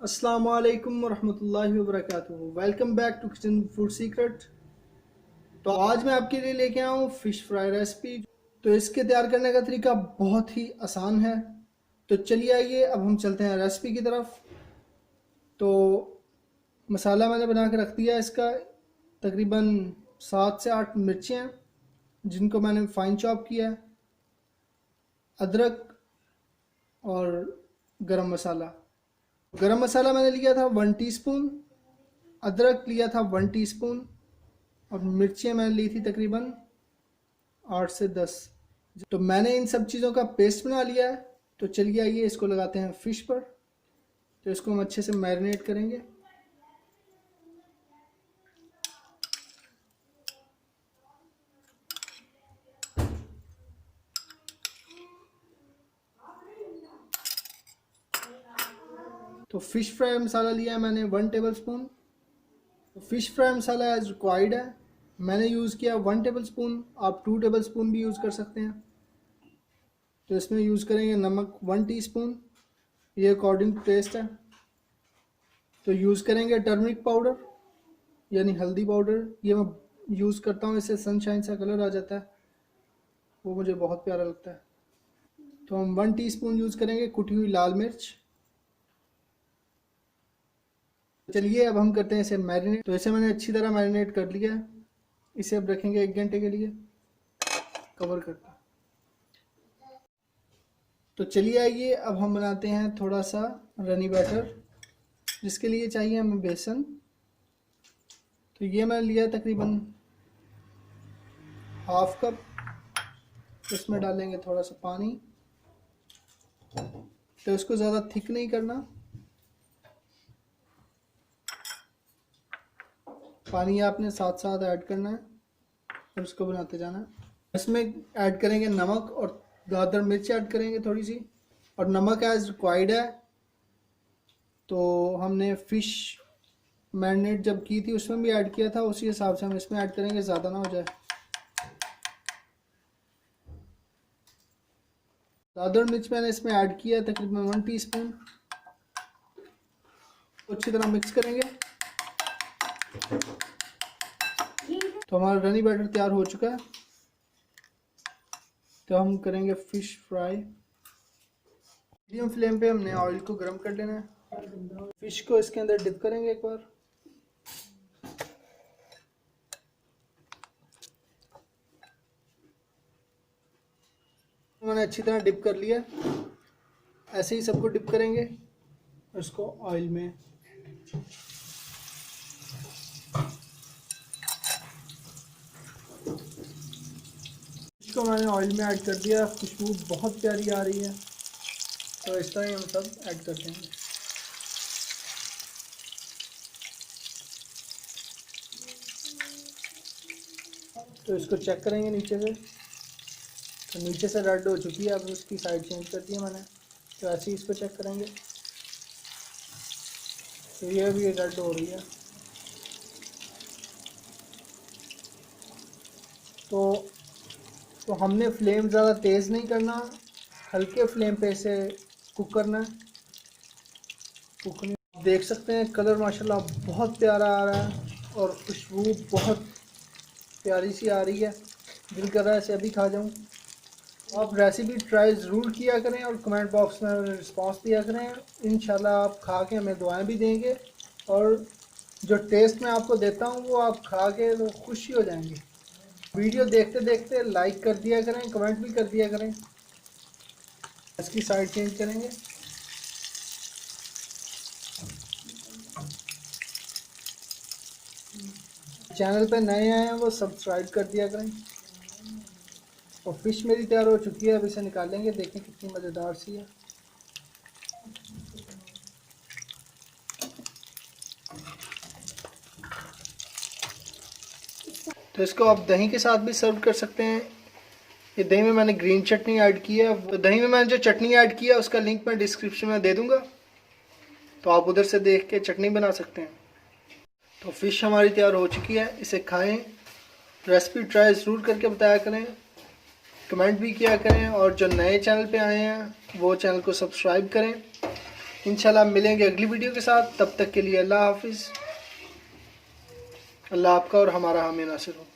अस्सलामु अलैकुम वरहमतुल्लाहि वबरकातुहू। Welcome back to kitchen food secret. तो आज मैं आपके लिए लेके आया हूँ फ़िश फ्राई रेसिपी। तो इसके तैयार करने का तरीका बहुत ही आसान है। तो चलिए आइए अब हम चलते हैं रेसिपी की तरफ। तो मसाला मैंने बना के रख दिया इसका। तकरीबन 7 से 8 मिर्चें हैं जिनको मैंने फाइन चॉप किया है। अदरक और गरम मसाला। गरम मसाला मैंने लिया था 1 टीस्पून, अदरक लिया था 1 टीस्पून और मिर्चियाँ मैंने ली थी तकरीबन 8 से 10। तो मैंने इन सब चीज़ों का पेस्ट बना लिया है। तो चलिए आइए इसको लगाते हैं फ़िश पर। तो इसको हम अच्छे से मैरिनेट करेंगे। तो फ़िश फ्राई मसाला लिया है मैंने 1 टेबल स्पून। तो फ़िश फ्राई मसाला एज रिक्वायर्ड है। मैंने यूज़ किया 1 टेबल स्पून, आप 2 टेबल स्पून भी यूज़ कर सकते हैं। तो इसमें यूज़ करेंगे नमक 1 टीस्पून, ये अकॉर्डिंग टू टेस्ट है। तो यूज़ करेंगे टर्मरिक पाउडर यानी हल्दी पाउडर। ये मैं यूज़ करता हूँ, इससे सनशाइन सा कलर आ जाता है, वो मुझे बहुत प्यारा लगता है। तो हम 1 टीस्पून यूज़ करेंगे कुटी हुई लाल मिर्च। चलिए अब हम करते हैं इसे मैरिनेट। तो इसे मैंने अच्छी तरह मैरिनेट कर लिया है। इसे अब रखेंगे 1 घंटे के लिए कवर करके। तो चलिए आइए अब हम बनाते हैं थोड़ा सा रनी बैटर, जिसके लिए चाहिए हमें बेसन। तो ये मैंने लिया तकरीबन हाफ कप। इसमें डालेंगे थोड़ा सा पानी। तो इसको ज़्यादा थिक नहीं करना, पानी आपने साथ साथ ऐड करना है और उसको बनाते जाना है। इसमें ऐड करेंगे नमक और दादर मिर्च ऐड करेंगे थोड़ी सी, और नमक एज रिक्वायर्ड है। तो हमने फ़िश मैरिनेट जब की थी उसमें भी ऐड किया था, उसी हिसाब से हम इसमें ऐड करेंगे, ज़्यादा ना हो जाए। दादर मिर्च मैंने इसमें ऐड किया तकरीबन 1 टीस्पून। अच्छी तरह मिक्स करेंगे। तो हमारा रनी बैटर तैयार हो चुका है। तो हम करेंगे फ़िश फ्राई। मीडियम फ्लेम पे हमने ऑयल को गर्म कर लेना है। फ़िश को इसके अंदर डिप करेंगे एक बार। मैंने अच्छी तरह डिप कर लिया। ऐसे ही सबको डिप करेंगे और इसको ऑयल में। इसको मैंने ऑयल में ऐड कर दिया। खुशबू बहुत प्यारी आ रही है। तो इस तरह हम सब ऐड करते हैं। तो इसको चेक करेंगे नीचे से। तो नीचे से रेड हो चुकी है, अब उसकी साइड चेंज कर दी है मैंने। तो ऐसे ही इसको चेक करेंगे। तो ये भी रेड हो रही है। तो हमने फ्लेम ज़्यादा तेज़ नहीं करना, हल्के फ्लेम पे इसे कुक करना है। देख सकते हैं कलर माशाल्लाह बहुत प्यारा आ रहा है और खुशबू बहुत प्यारी सी आ रही है। दिल कर रहा है इसे अभी खा जाऊं। आप रेसिपी ट्राई ज़रूर किया करें और कमेंट बॉक्स में रिस्पांस दिया करें। इंशाल्लाह आप खा के हमें दुआएं भी देंगे और जो टेस्ट मैं आपको देता हूं वो आप खा के तो खुशी हो जाएंगे। वीडियो देखते देखते लाइक कर दिया करें, कमेंट भी कर दिया करें। इसकी साइड चेंज करेंगे। चैनल पे नए आए हैं वो सब्सक्राइब कर दिया करें। और फिश मेरी तैयार हो चुकी है, अब इसे निकालेंगे, देखें कितनी मज़ेदार सी है। तो इसको आप दही के साथ भी सर्व कर सकते हैं। ये दही में मैंने ग्रीन चटनी ऐड की है। तो दही में मैंने जो चटनी ऐड किया उसका लिंक मैं डिस्क्रिप्शन में दे दूंगा, तो आप उधर से देख के चटनी बना सकते हैं। तो फ़िश हमारी तैयार हो चुकी है, इसे खाएं। रेसिपी ट्राई ज़रूर करके बताया करें, कमेंट भी किया करें। और जो नए चैनल पे आए हैं वो चैनल को सब्सक्राइब करें इंशाल्लाह मिलेंगे अगली वीडियो के साथ। तब तक के लिए अल्लाह हाफिज़। अल्लाह आपका और हमारा हामी नासिर हो।